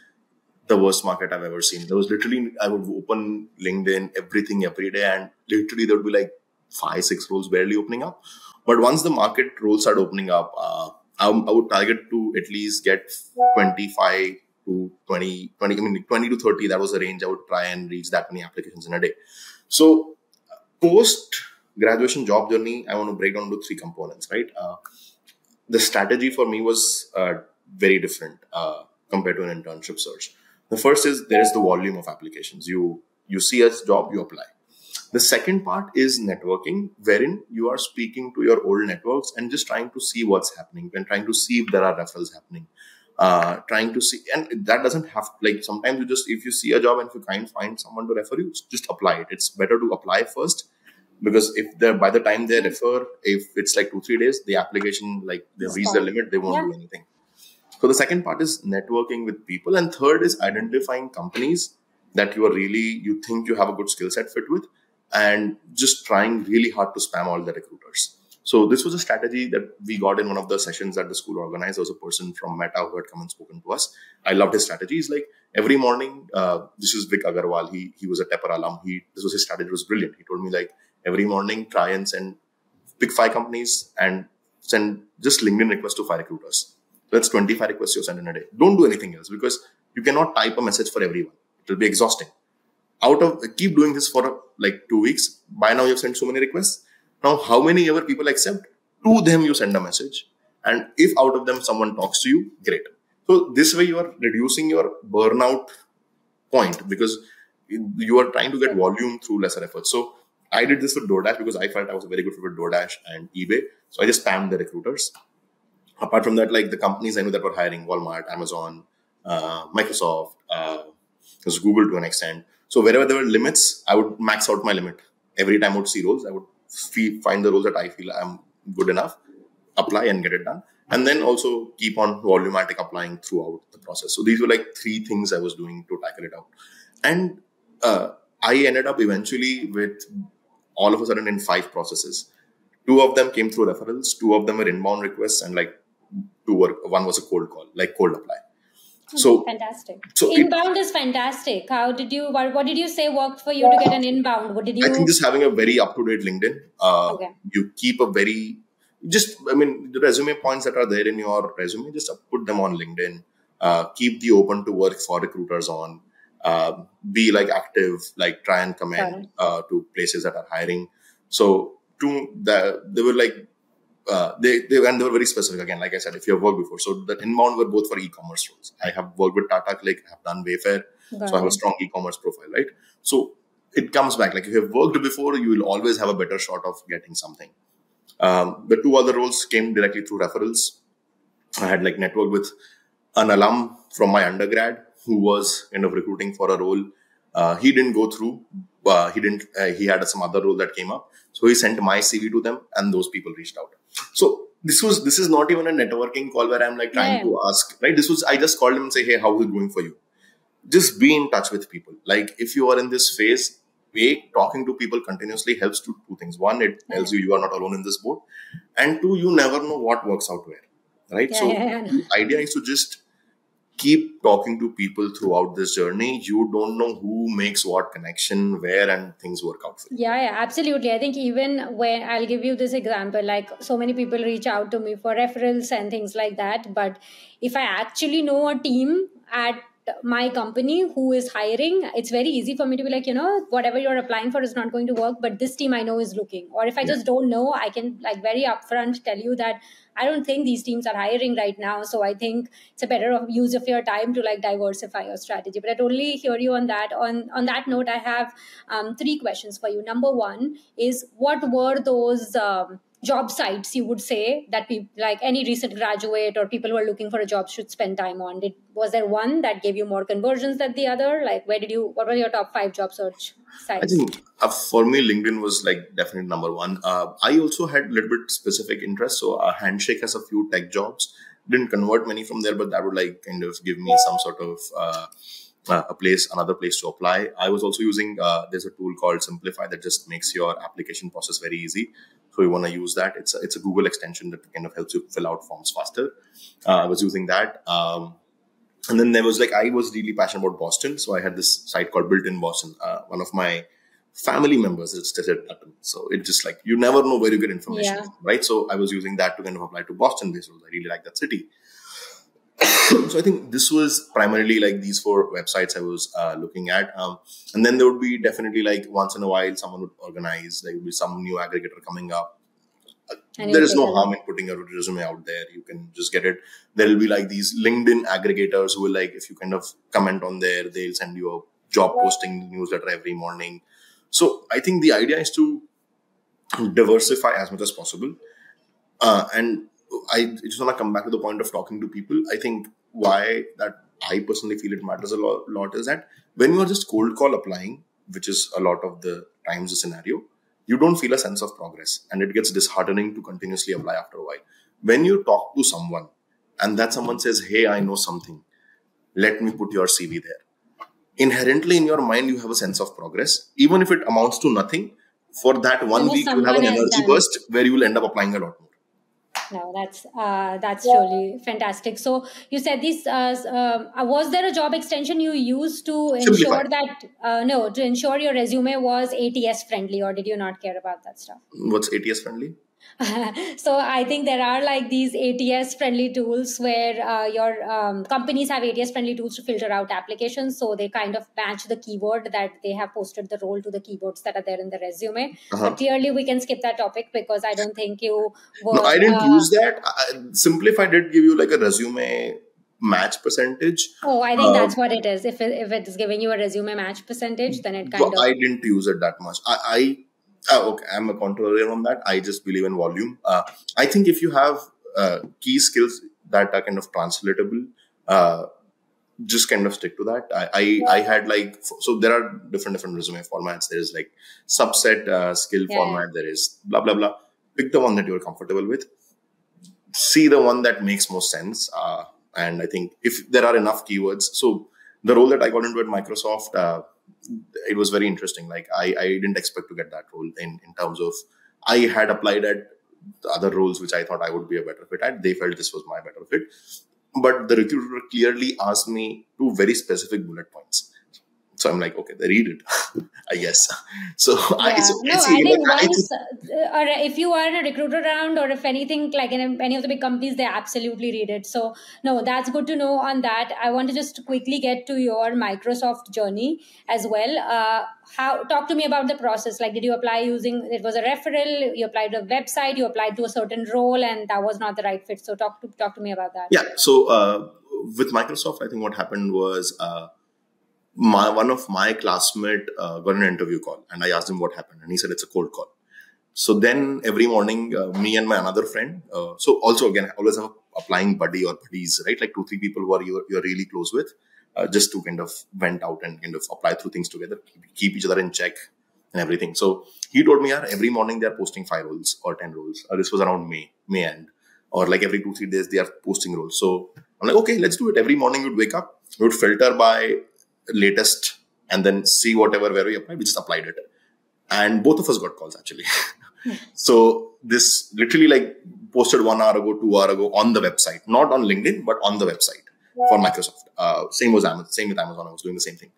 the worst market I've ever seen. There was literally, I would open LinkedIn, everything every day, and literally there would be like 5-6 roles barely opening up. But once the market roles started opening up, I would target to at least get 25 to 20, I mean 20 to 30. That was the range I would try and reach that many applications in a day. So post graduation job journey, I want to break down into 3 components, right? The strategy for me was very different compared to an internship search. The first is there is the volume of applications. You see a job, you apply. The second part is networking, wherein you are speaking to your old networks and just trying to see what's happening and trying to see if there are referrals happening. Trying to see, and that doesn't have, like, sometimes you just, if you see a job and if you can't find someone to refer you, just apply it. It's better to apply first, because if they're, by the time they refer, if it's like 2-3 days, the application, like, they reach the limit, they won't do anything. So the second part is networking with people, and third is identifying companies that you think you have a good skill set fit with, and just trying really hard to spam all the recruiters. So this was a strategy that we got in one of the sessions that the school organized. There was a person from Meta who had come and spoken to us. I loved his strategy. He's like, every morning, this is Vic Agarwal. He was a Tepper alum. This was his strategy. It was brilliant. He told me, like, every morning, try and pick 5 companies and send just LinkedIn requests to 5 recruiters. That's 25 requests you send in a day. Don't do anything else, because you cannot type a message for everyone. It will be exhausting. Keep doing this for like 2 weeks. By now, you've sent so many requests. Now, how many ever people accept, to them you send a message. And if out of them someone talks to you, great. So this way you are reducing your burnout point, because you are trying to get volume through lesser effort. So I did this with DoorDash because I felt I was very good with DoorDash and eBay. So I just spammed the recruiters. Apart from that, like, the companies I knew that were hiring, Walmart, Amazon, Microsoft, there's Google to an extent. So wherever there were limits, I would max out my limit. Every time I would see roles, I would find the roles that I feel I'm good enough, apply and get it done. And then also keep on volumatic applying throughout the process. So these were like 3 things I was doing to tackle it out. And I ended up eventually with all of a sudden in 5 processes. 2 of them came through referrals, 2 of them were inbound requests, and like 1 was a cold call, like cold apply. So fantastic. So inbound is fantastic. What did you say worked for you to get an inbound? What did you? I think just having a very up-to-date LinkedIn. Okay. You keep the resume points that are there in your resume, just put them on LinkedIn. Keep the open to work for recruiters on. Be like active, like try and comment to places that are hiring. So they were like, they were very specific. Again, like I said, if you have worked before, so the inbound were both for e-commerce roles. I have worked with Tata Click, have done Wayfair, so I have a strong e-commerce profile, right? So it comes back. Like, if you have worked before, you will always have a better shot of getting something. The 2 other roles came directly through referrals. I had like networked with an alum from my undergrad who was kind of recruiting for a role. He didn't go through. He had some other role that came up. So he sent my CV to them, and those people reached out. So this is not even a networking call where I'm like trying to ask, right? I just called him and say, hey, how is it going for you? Just be in touch with people. Like, if you are in this phase, talking to people continuously helps to 2 things. 1, it tells you are not alone in this boat. And 2, you never know what works out where, right? The idea is to just keep talking to people throughout this journey. You don't know who makes what connection, where, and things work out for you. Yeah, absolutely. I think even when I'll give you this example, like, so many people reach out to me for referrals and things like that. But if I actually know a team at my company who is hiring, it's very easy for me to be like, whatever you're applying for is not going to work, but this team I know is looking. Or if I just don't know, I can like very upfront tell you that I don't think these teams are hiring right now. So I think it's a better use of your time to like diversify your strategy. But I totally hear you on that. On that note, I have 3 questions for you. Number 1 is, what were those job sites you would say that people, like any recent graduate or people who are looking for a job, should spend time on? Was there one that gave you more conversions than the other? Like, what were your top 5 job search I sites? think for me, LinkedIn was like definitely number one. I also had a little bit specific interest. So Handshake has a few tech jobs. Didn't convert many from there, but that would like kind of give me some sort of another place to apply. I was also using, there's a tool called Simplify that just makes your application process very easy. So you want to use that. It's a Google extension that kind of helps you fill out forms faster. I was using that. And then there was like, I was really passionate about Boston. So I had this site called Built in Boston. One of my family members is just at Dutton. So it just like, you never know where you get information from, right? So I was using that to kind of apply to Boston based roles. I really like that city. So I think this was primarily like these 4 websites I was looking at. And then there would be definitely like once in a while, someone would organize, there would be some new aggregator coming up. There is no harm in putting your resume out there. You can just get it. There will be like these LinkedIn aggregators who will like, if you kind of comment on there, they'll send you a job posting newsletter every morning. So I think the idea is to diversify as much as possible. And I just want to come back to the point of talking to people. I think why that I personally feel it matters a lot is that when you are just cold call applying, which is a lot of the times the scenario, you don't feel a sense of progress, and it gets disheartening to continuously apply after a while. When you talk to someone and that someone says, hey, I know something, let me put your CV there. Inherently in your mind, you have a sense of progress. Even if it amounts to nothing, for that 1 week, you'll have an energy burst where you will end up applying a lot more. No, that's really fantastic. So you said this. Was there a job extension you used to ensure to ensure your resume was ATS friendly, or did you not care about that stuff? What's ATS friendly? So I think there are like these ATS friendly tools where your companies have ATS friendly tools to filter out applications. So they kind of match the keyword that they have posted the role to the keywords that are there in the resume. But clearly we can skip that topic because I don't think you were... No, I didn't use that. Simplify did give you like a resume match percentage. Oh, I think that's what it is. If it is giving you a resume match percentage, then it kind of... I didn't use it that much. Okay, I'm a contrarian on that. I just believe in volume. I think if you have key skills that are kind of translatable, just kind of stick to that. I had like, so there are different resume formats. There is like subset skill format. There is blah, blah, blah. Pick the one that you're comfortable with. See the one that makes most sense. And I think if there are enough keywords, so the role that I got into at Microsoft, it was very interesting. Like I didn't expect to get that role in terms of, I had applied at other roles which I thought I would be a better fit at. They felt this was my better fit. But the recruiter clearly asked me 2 very specific bullet points. So I'm like, okay, they read it, I guess. So I think once, or if you are in a recruiter round, or if anything, like in any of the big companies, they absolutely read it. So no, that's good to know on that. I want to just quickly get to your Microsoft journey as well. Talk to me about the process. Like, did you apply using, it was a referral, you applied to a website, you applied to a certain role, and that was not the right fit. So talk to me about that. Yeah. So with Microsoft, I think what happened was, one of my classmates got an interview call, and I asked him what happened, and he said it's a cold call. So then every morning, me and my another friend, so also again, I always have applying buddy or buddies, right? Like 2-3 people who are you're really close with, just to kind of vent out and kind of apply through things together, keep each other in check and everything. So he told me, every morning they're posting 5 roles or 10 roles. This was around May end, or like every 2-3 days they are posting roles. So I'm like, okay, let's do it. Every morning you'd wake up, you would filter by latest and then see where we applied. We just applied it, and both of us got calls actually. So this literally like posted 1 hour ago, 2 hours ago on the website, not on LinkedIn, but on the website for Microsoft. Same with Amazon. I was doing the same thing.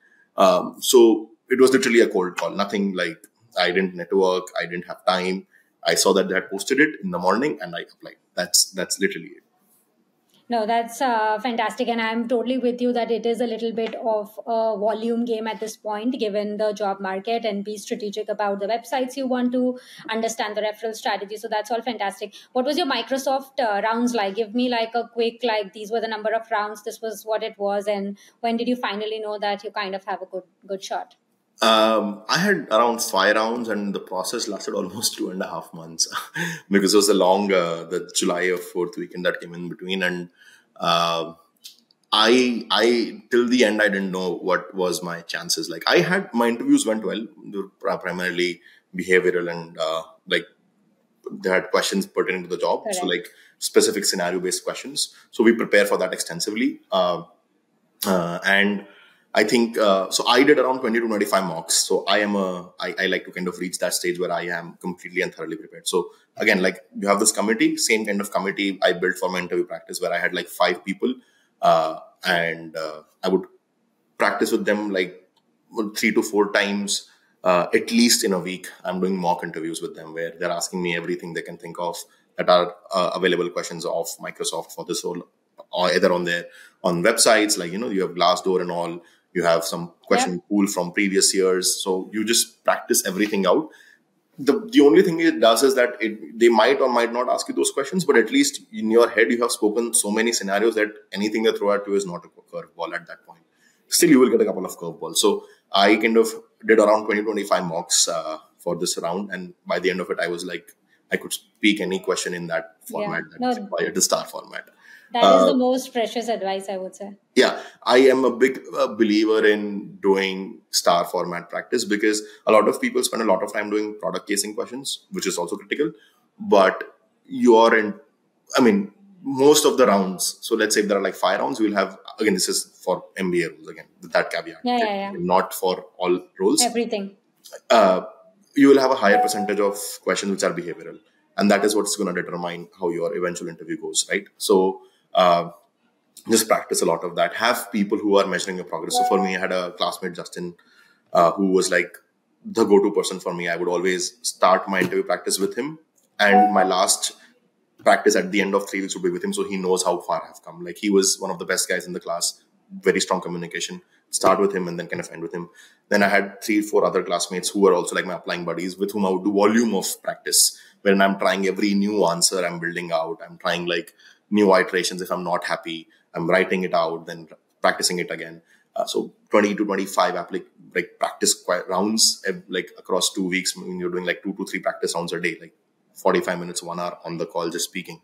So it was literally a cold call. Nothing like, I didn't network. I didn't have time. I saw that they had posted it in the morning and I applied. That's literally it. No, that's fantastic. And I'm totally with you that it is a little bit of a volume game at this point, given the job market, and be strategic about the websites you want to understand the referral strategy. So that's all fantastic. What was your Microsoft rounds like? Give me like a quick, like, these were the number of rounds, this was what it was. And when did you finally know that you kind of have a good shot? I had around 5 rounds, and the process lasted almost 2.5 months because it was the July of fourth weekend that came in between, and uh, I till the end I didn't know what was my chances. Like I had my interviews went well. They were primarily behavioral and like they had questions pertaining to the job, so Correct. like specific scenario based questions. So we prepare for that extensively. And I think so. I did around 20 to 25 mocks. So I like to kind of reach that stage where I am completely and thoroughly prepared. So again, like you have this committee, same kind of committee I built for my interview practice where I had like 5 people, and I would practice with them like 3 to 4 times at least in a week. I'm doing mock interviews with them where they're asking me everything they can think of that are available questions of Microsoft for this role, or either on websites like you have Glassdoor and all. You have some question Yep. pool from previous years, so you just practice everything out. The only thing it does is that they might or might not ask you those questions, but at least in your head you have spoken so many scenarios that anything they throw at you is not a curveball at that point. Still, you will get a couple of curveballs. So I kind of did around 20-25 mocks for this round, and by the end of it, I was like, I could speak any question in that Yeah. format that is No, required, the star format. that is Uh, the most precious advice, I would say. yeah, I am a big believer in doing star format practice because a lot of people spend a lot of time doing product casing questions, which is also critical. But you are in, I mean, most of the rounds. So let's say if there are like 5 rounds, we will have, again, this is for MBA rules, again, with that caveat, Yeah, okay? yeah, yeah. Not for all roles. Everything. Uh, you will have a higher percentage of questions which are behavioral. And that is what's going to determine how your eventual interview goes, right? So, just practice a lot of that. Have people who are measuring your progress. So for me, I had a classmate, Justin, who was like the go-to person for me. I would always start my interview practice with him, and my last practice at the end of 3 weeks would be with him. So he knows how far I've come. Like he was one of the best guys in the class, very strong communication. Start with him and then kind of end with him. Then I had 3, 4 other classmates who were also like my applying buddies with whom I would do volume of practice. When I'm trying every new answer I'm building out, I'm trying like new iterations. If I'm not happy, I'm writing it out, then practicing it again. So 20 to 25 like practice rounds like across 2 weeks. When you're doing like 2 to 3 practice rounds a day, like 45 minutes, 1 hour on the call just speaking,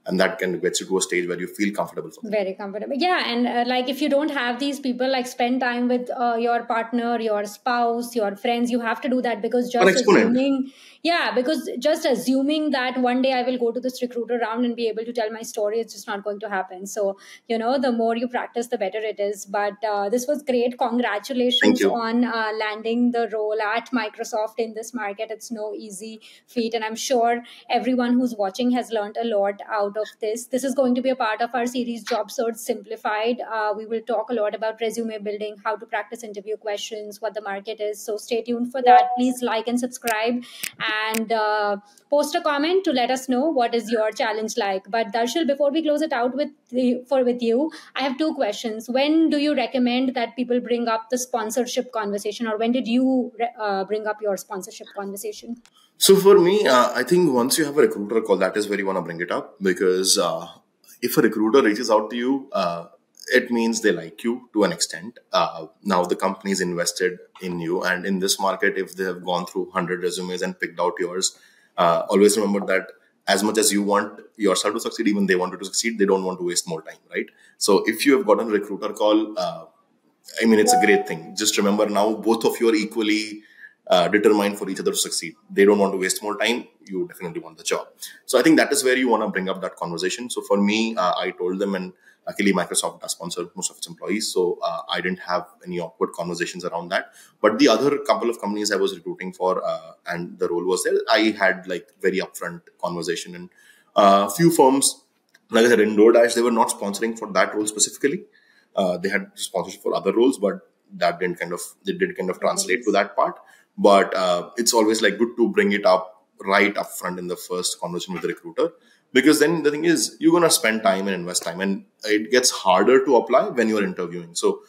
and that can get you to a stage where you feel comfortable for that. Very comfortable. Yeah. And like if you don't have these people, like spend time with your partner, your spouse, your friends. You have to do that because Or just exponent. assuming, yeah, because just assuming that one day I will go to this recruiter round and be able to tell my story, it's just not going to happen. So, the more you practice, the better it is. But this was great. Thank Congratulations you. on landing the role at Microsoft in this market. It's no easy feat. And I'm sure everyone who's watching has learned a lot out of this. This is going to be a part of our series Job Search Simplified. We will talk a lot about resume building, how to practice interview questions, what the market is. So stay tuned for that. Please like and subscribe, and post a comment to let us know what is your challenge like. But Darshil, before we close it out with you, I have two questions. When do you recommend that people bring up the sponsorship conversation, or when did you bring up your sponsorship conversation? So for me, I think once you have a recruiter call, that is where you want to bring it up because if a recruiter reaches out to you, it means they like you to an extent. Now the company is invested in you, and in this market, if they have gone through 100 resumes and picked out yours, always remember that as much as you want yourself to succeed, even they want you to succeed. They don't want to waste more time, right? So if you have gotten a recruiter call, I mean, it's a great thing. Just remember now, both of you are equally determined for each other to succeed. They don't want to waste more time. You definitely want the job. So I think that is where you want to bring up that conversation. So for me, I told them, and luckily Microsoft does sponsor most of its employees. So I didn't have any awkward conversations around that. But the other couple of companies I was recruiting for, and the role was there, I had like very upfront conversation. And few firms, like I said, in DoorDash, they were not sponsoring for that role specifically. They had sponsorship for other roles, but that didn't kind of they did kind of translate to that part. But it's always like good to bring it up right up front in the first conversation with the recruiter. Because then the thing is, you're going to spend time and invest time, and it gets harder to apply when you're interviewing. So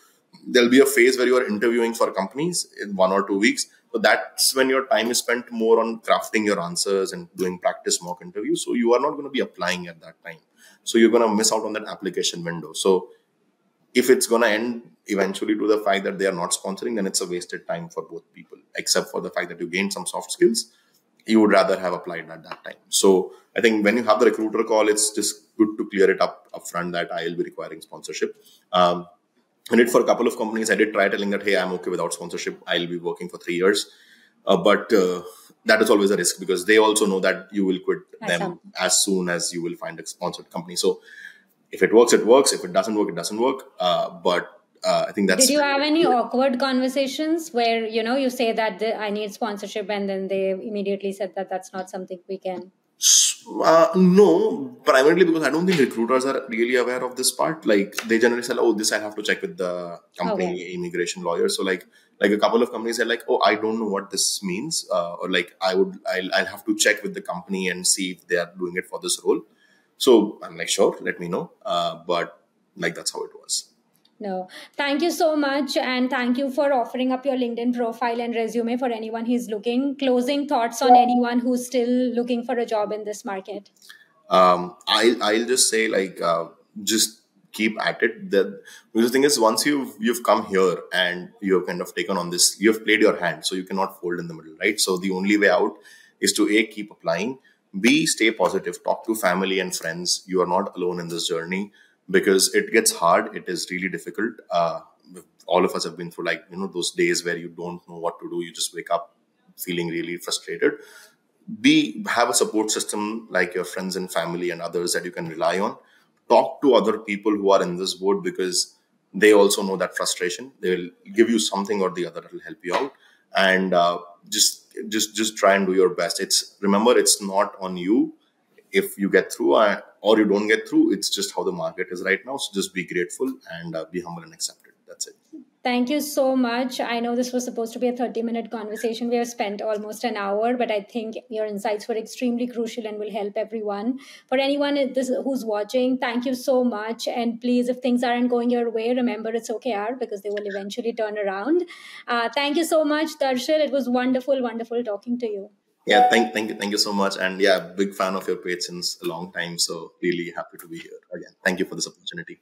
there'll be a phase where you're interviewing for companies in 1 or 2 weeks. So that's when your time is spent more on crafting your answers and doing practice mock interviews. So you are not going to be applying at that time. So you're going to miss out on that application window. So if it's going to end eventually to the fact that they are not sponsoring, then it's a wasted time for both people, except for the fact that you gained some soft skills you would rather have applied at that time. So I think when you have the recruiter call, it's just good to clear it up upfront that I'll be requiring sponsorship. I did for a couple of companies. I did try telling that, hey, I'm okay without sponsorship. I'll be working for 3 years. But that is always a risk because they also know that you will quit them as soon as you will find a sponsored company. So if it works, it works. If it doesn't work, it doesn't work. But I think that's. Did you have any awkward conversations where, you say that I need sponsorship and then they immediately said that that's not something we can? No, primarily because I don't think recruiters are really aware of this part. Like they generally say, "Oh, this I have to check with the company immigration lawyer." So like a couple of companies are like, "Oh, I don't know what this means," or like I'll have to check with the company and see if they are doing it for this role. So I'm like, sure, let me know. But like that's how it was. No, thank you so much. And thank you for offering up your LinkedIn profile and resume for anyone who's looking. Closing thoughts on anyone who's still looking for a job in this market? I'll just say just keep at it. Because the thing is, once you've come here and you've kind of taken on this, you've played your hand, so you cannot fold in the middle, right? So the only way out is to A, keep applying, B, stay positive, talk to family and friends. You are not alone in this journey because it gets hard. It is really difficult. All of us have been through those days where you don't know what to do. You just wake up feeling really frustrated. Have a support system like your friends and family and others that you can rely on. Talk to other people who are in this boat because they also know that frustration. They will give you something or the other that will help you out, and just try and do your best. Remember, it's not on you if you get through or you don't get through. It's just how the market is right now. So just be grateful and be humble and accept it. That's it. Thank you so much. I know this was supposed to be a 30-minute conversation. We have spent almost an hour, but I think your insights were extremely crucial and will help everyone. For anyone who's watching, thank you so much. And please, if things aren't going your way, remember it's OKR because they will eventually turn around. Thank you so much, Darshil. It was wonderful, wonderful talking to you. Yeah, thank you so much. And yeah, big fan of your page since a long time. So really happy to be here again. Thank you for this opportunity.